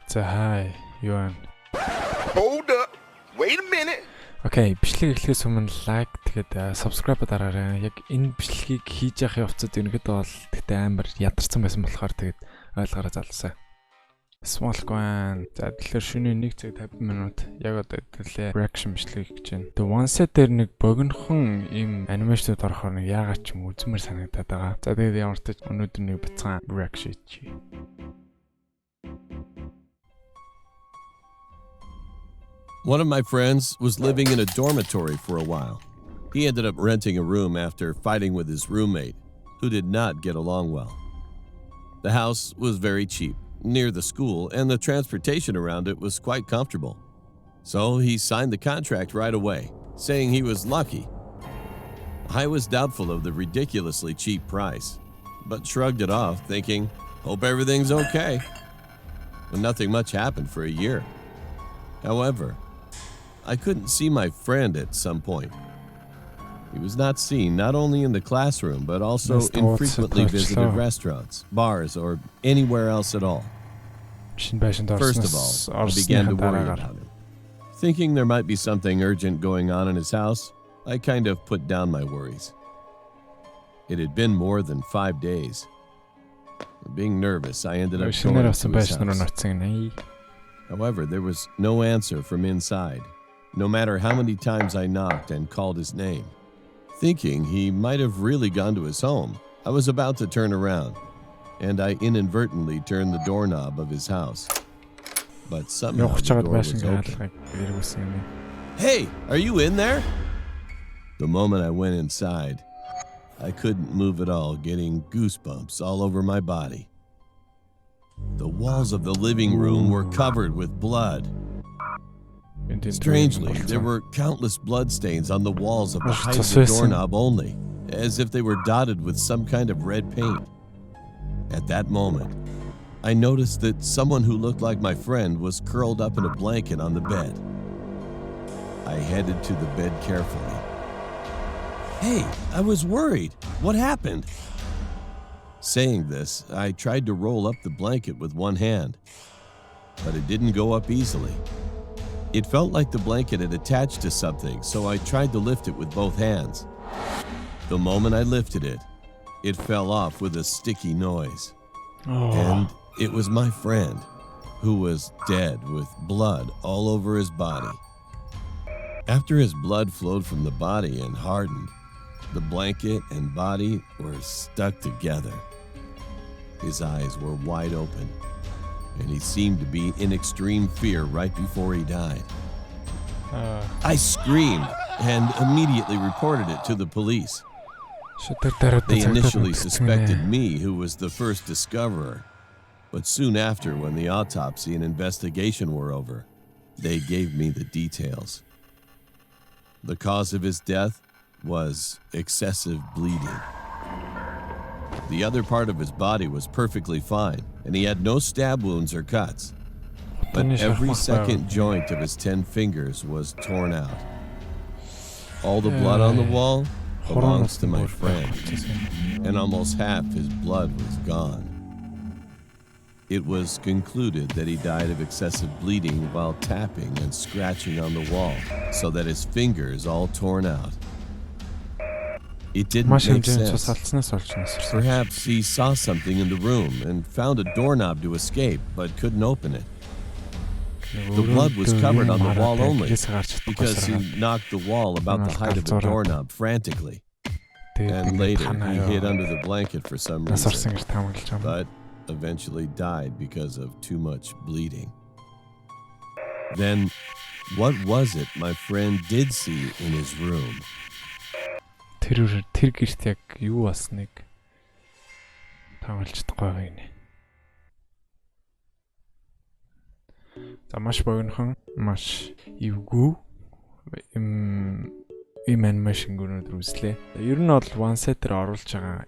За хай юу вэ? Hold up. Wait a minute. Окей, бичлэг эхлэхээс өмнө лайк тэгээд subscribe дараарай. Яг энэ бичлэгийг хийж явах явцад ерөнхийдөө бол тэгтээ амар ядарсан байсан болохоор тэгээд ойлгоорой залуусаа. Smolk байна. За тэгэхээр шөнийн 1 цаг 50 минут яг одоо төлөө reaction бичлэг хийж байна. The one set дээр нэг богинохон ийм анимашнууд орохоор нэг яагаад ч юм үзмэр санагдаад байгаа. За тэгээд ямар ч өнөөдөр нэг бацхан reaction хийе. One of my friends was living in a dormitory for a while. He ended up renting a room after fighting with his roommate, who did not get along well. The house was very cheap, near the school, and the transportation around it was quite comfortable. So he signed the contract right away, saying he was lucky. I was doubtful of the ridiculously cheap price, but shrugged it off, thinking, hope everything's okay. But nothing much happened for a year. However, I couldn't see my friend at some point. He was not seen not only in the classroom, but also in frequently visited restaurants, bars, or anywhere else at all. First of all, I began to worry about him. Thinking there might be something urgent going on in his house, I kind of put down my worries. It had been more than 5 days. Being nervous, I ended up going to his house. However, there was no answer from inside, no matter how many times I knocked and called his name. Thinking he might have really gone to his home, I was about to turn around, and I inadvertently turned the doorknob of his house. But somehow the door was open. Hey, are you in there? The moment I went inside, I couldn't move at all, getting goosebumps all over my body. The walls of the living room were covered with blood. Strangely, there were countless bloodstains on the walls of the height of the doorknob only, as if they were dotted with some kind of red paint. At that moment, I noticed that someone who looked like my friend was curled up in a blanket on the bed. I headed to the bed carefully. Hey, I was worried. What happened? Saying this, I tried to roll up the blanket with one hand, but it didn't go up easily. It felt like the blanket had attached to something, so I tried to lift it with both hands. The moment I lifted it, it fell off with a sticky noise. And it was my friend, who was dead with blood all over his body. After his blood flowed from the body and hardened, the blanket and body were stuck together. His eyes were wide open, and he seemed to be in extreme fear right before he died. I screamed and immediately reported it to the police. They initially suspected me, who was the first discoverer, but soon after, when the autopsy and investigation were over, they gave me the details. The cause of his death was excessive bleeding. The other part of his body was perfectly fine, and he had no stab wounds or cuts. But every second joint of his 10 fingers was torn out. All the blood on the wall belongs to my friend, and almost half his blood was gone. It was concluded that he died of excessive bleeding while tapping and scratching on the wall, so that his fingers all torn out. It didn't make sense. Perhaps he saw something in the room and found a doorknob to escape, but couldn't open it. The blood was covered on the wall only because he knocked the wall about the height of the doorknob frantically. And later he hid under the blanket for some reason, but eventually died because of too much bleeding. Then, what was it my friend did see in his room? Тэр гэрт яг юу басныг таамаглаж чадахгүй байгаа юм. За маш богинохон, маш эвгүй им анимашн гүрнүүд үзлээ. Ер нь бол one set-ээр оруулж байгаа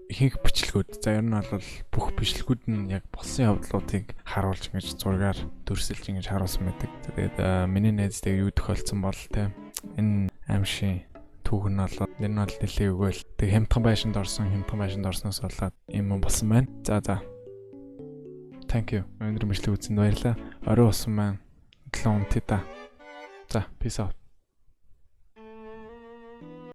ихэнх бичлэгүүд. За ер нь бол бүх бичлэгүүд нь яг болсон явдлуудыг харуулж ингэж зургаар дүрсэлж ингэж харуулсан байдаг. Тэгээд миний найзтай юу тохиолдсон бол те энэ аимшиг түүх нь бол энэ нь бол нэлээд өгөөл. Тэг хямдхан байшинд орсноос болоод юм болсон байна. За Thank you. Өнөөдөр бичлэг үзсэнд баярлалаа. Орой усан маань 7 унтъя та. За, peace out.